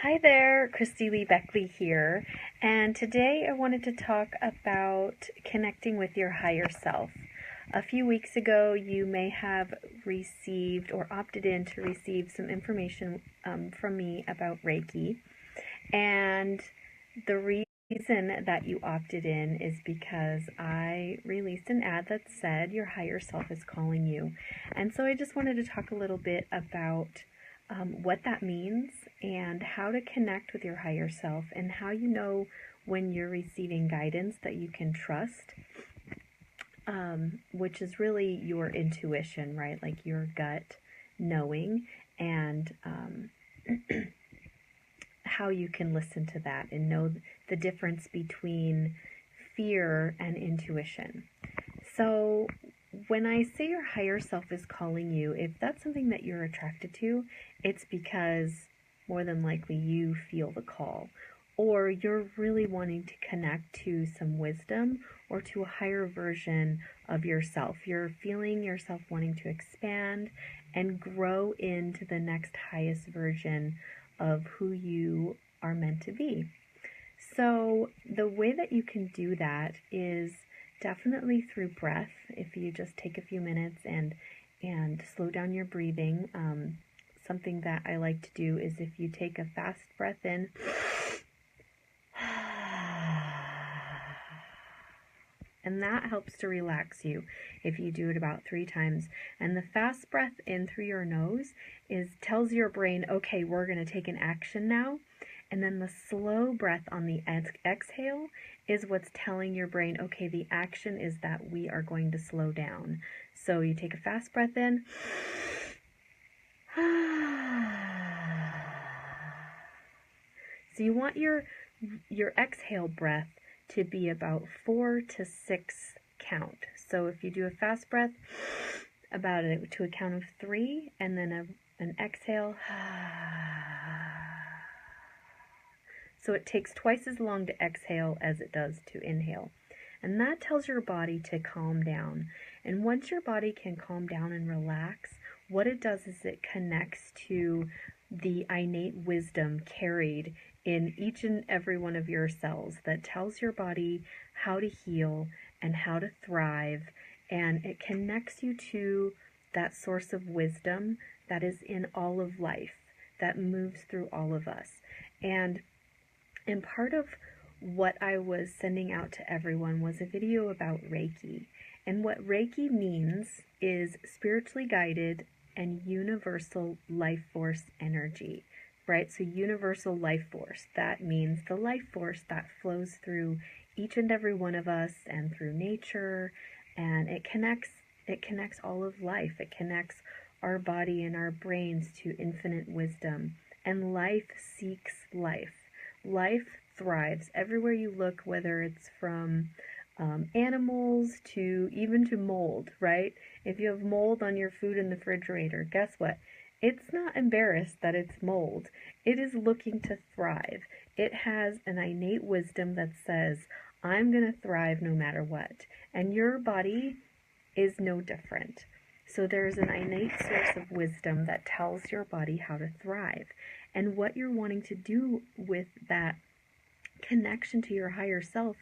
Hi there, Christy Lee Beckley here, and today I wanted to talk about connecting with your higher self. A few weeks ago, you may have received or opted in to receive some information from me about Reiki, and the reason that you opted in is because I released an ad that said your higher self is calling you, and so I just wanted to talk a little bit about what that means and how to connect with your higher self and how you know when you're receiving guidance that you can trust, which is really your intuition, right? Like your gut knowing, and how you can listen to that and know the difference between fear and intuition. So when I say your higher self is calling you, if that's something that you're attracted to, it's because more than likely you feel the call, or you're really wanting to connect to some wisdom or to a higher version of yourself. You're feeling yourself wanting to expand and grow into the next highest version of who you are meant to be. So the way that you can do that is definitely through breath. If you just take a few minutes and slow down your breathing. Something that I like to do is if you take a fast breath in and that helps to relax you if you do it about 3 times. And the fast breath in through your nose tells your brain, okay, we're going to take an action now. And then the slow breath on the exhale is what's telling your brain, okay, the action is that we are going to slow down. So you take a fast breath in. So you want your exhale breath to be about 4 to 6 count. So if you do a fast breath, about to a count of 3, and then an exhale. So it takes twice as long to exhale as it does to inhale. And that tells your body to calm down. And once your body can calm down and relax, what it does is it connects to the innate wisdom carried in each and every one of your cells that tells your body how to heal and how to thrive. And it connects you to that source of wisdom that is in all of life, that moves through all of us. And part of what I was sending out to everyone was a video about Reiki. And what Reiki means is spiritually guided and universal life force energy, right? So universal life force, that means the life force that flows through each and every one of us and through nature, and it connects all of life. It connects our body and our brains to infinite wisdom. And life seeks life. Life thrives everywhere you look, whether it's from animals to even to mold, right? If you have mold on your food in the refrigerator, guess what? It's not embarrassed that it's mold. It is looking to thrive. It has an innate wisdom that says, I'm going to thrive no matter what. And your body is no different. So there's an innate source of wisdom that tells your body how to thrive. And what you're wanting to do with that connection to your higher self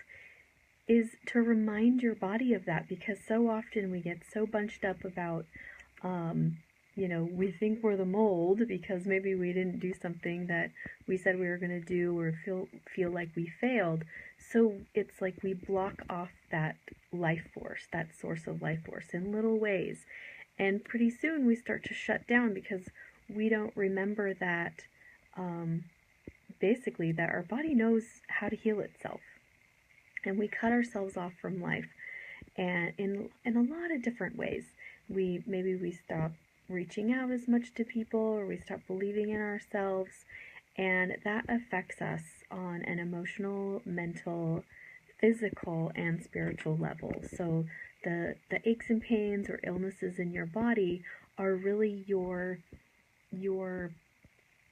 is to remind your body of that, because so often we get so bunched up about, we think we're the mold because maybe we didn't do something that we said we were going to do, or feel like we failed. So it's like we block off that life force, that source of life force in little ways. And pretty soon we start to shut down because we don't remember that, basically, that our body knows how to heal itself. And we cut ourselves off from life, and in a lot of different ways. Maybe we stop reaching out as much to people, or we stop believing in ourselves, and that affects us on an emotional, mental, physical, and spiritual level. So the aches and pains or illnesses in your body are really your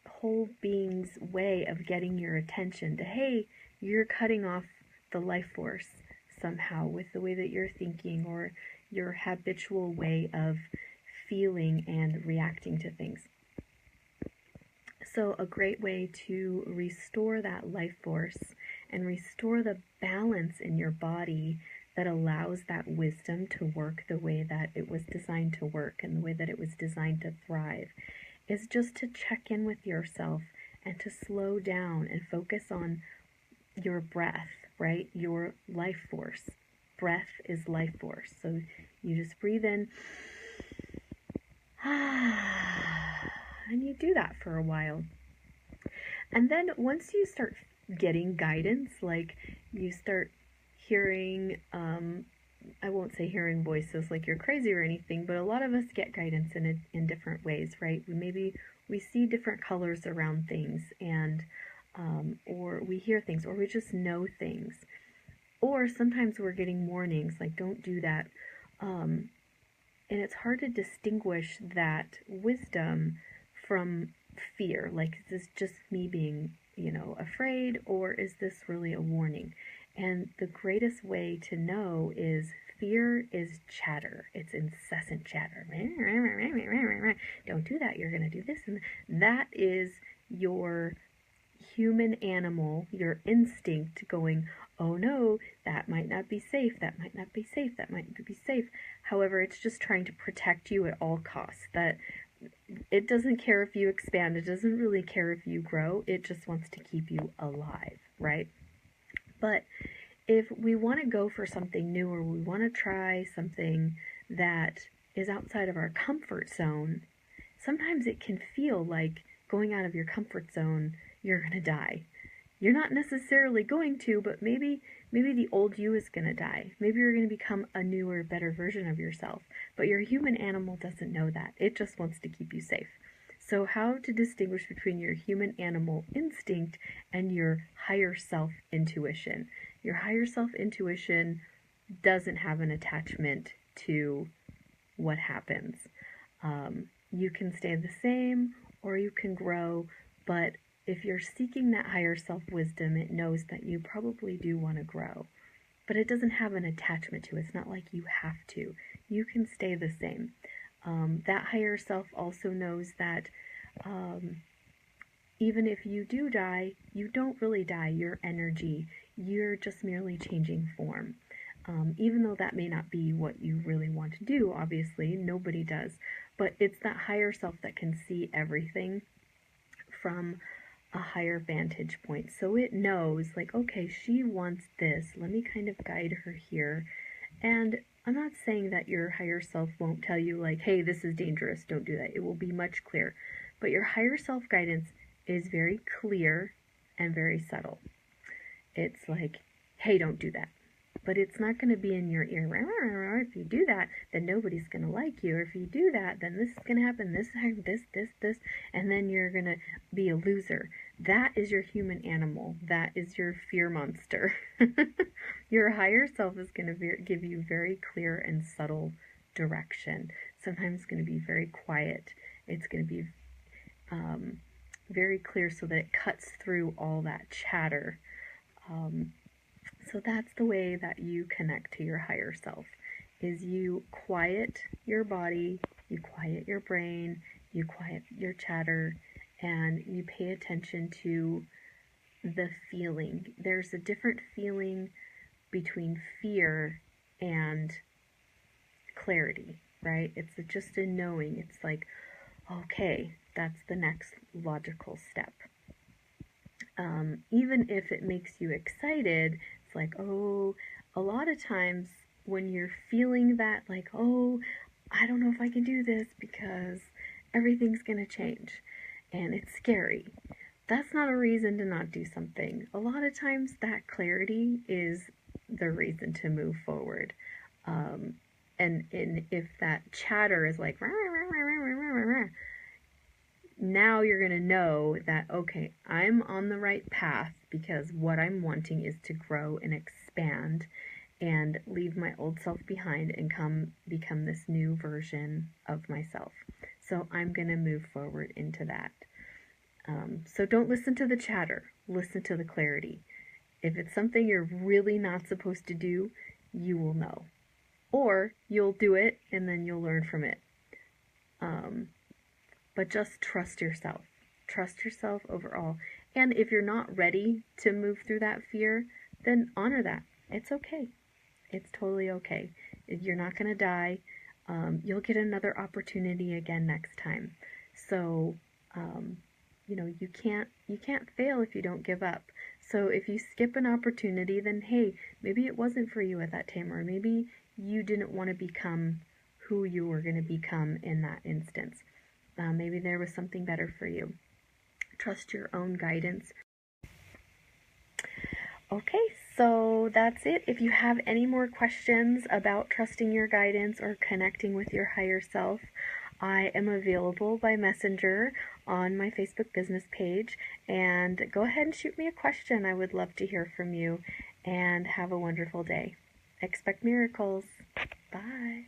whole being's way of getting your attention to, hey, you're cutting off the life force somehow with the way that you're thinking or your habitual way of feeling and reacting to things. So a great way to restore that life force and restore the balance in your body that allows that wisdom to work the way that it was designed to work and the way that it was designed to thrive is just to check in with yourself and to slow down and focus on your breath, right? Your life force. Breath is life force. So you just breathe in and you do that for a while. And then once you start getting guidance, like you start hearing, I won't say hearing voices like you're crazy or anything, but a lot of us get guidance in different ways, right? Maybe we see different colors around things, and or we hear things, or we just know things. Or sometimes we're getting warnings, like don't do that. And it's hard to distinguish that wisdom from fear. Like, is this just me being, afraid, or is this really a warning? And the greatest way to know is fear is chatter. It's incessant chatter. Don't do that. You're going to do this. And that is your human animal, your instinct going, oh no, that might not be safe, that might not be safe, that might not be safe. However, it's just trying to protect you at all costs. That it doesn't care if you expand, it doesn't really care if you grow, it just wants to keep you alive, right? But if we want to go for something new, or we want to try something that is outside of our comfort zone, sometimes it can feel like going out of your comfort zone, you're going to die. You're not necessarily going to, but maybe the old you is going to die. Maybe you're going to become a newer, better version of yourself. But your human animal doesn't know that. It just wants to keep you safe. So how to distinguish between your human animal instinct and your higher self intuition? Your higher self intuition doesn't have an attachment to what happens. You can stay the same or you can grow, but if you're seeking that higher self wisdom, it knows that you probably do want to grow. But it doesn't have an attachment to it. It's not like you have to. You can stay the same. That higher self also knows that even if you do die, you don't really die. Your energy, you're just merely changing form. Even though that may not be what you really want to do, obviously, nobody does. But it's that higher self that can see everything from a higher vantage point. So it knows, like, okay, she wants this. Let me kind of guide her here. And I'm not saying that your higher self won't tell you, like, hey, this is dangerous, don't do that. It will be much clearer. But your higher self guidance is very clear and very subtle. It's like, hey, don't do that. But it's not going to be in your ear. If you do that, then nobody's going to like you. Or if you do that, then this is going to happen, this, and then you're going to be a loser. That is your human animal. That is your fear monster. Your higher self is going to give you very clear and subtle direction. Sometimes it's going to be very quiet. It's going to be very clear so that it cuts through all that chatter. So that's the way that you connect to your higher self, is you quiet your body, you quiet your brain, you quiet your chatter, and you pay attention to the feeling. There's a different feeling between fear and clarity, right? It's just a knowing. It's like, okay, that's the next logical step. Even if it makes you excited, it's like, oh, a lot of times when you're feeling that, like, oh, I don't know if I can do this because everything's going to change and it's scary. That's not a reason to not do something. A lot of times that clarity is the reason to move forward. And if that chatter is like, rah, rah, rah, rah, rah, rah, rah, now you're going to know that, okay, I'm on the right path because what I'm wanting is to grow and expand and leave my old self behind and become this new version of myself. So I'm going to move forward into that. So don't listen to the chatter. Listen to the clarity. If it's something you're really not supposed to do, you will know. Or you'll do it and then you'll learn from it. But just trust yourself. Trust yourself overall. And if you're not ready to move through that fear, then honor that. It's okay. It's totally okay. You're not going to die. You'll get another opportunity again next time. So, you can't fail if you don't give up. So if you skip an opportunity, then hey, maybe it wasn't for you at that time, or maybe you didn't want to become who you were going to become in that instance. Maybe there was something better for you. Trust your own guidance. Okay, so that's it. If you have any more questions about trusting your guidance or connecting with your higher self, I am available by Messenger on my Facebook business page, and go ahead and shoot me a question. I would love to hear from you, and have a wonderful day. Expect miracles. Bye.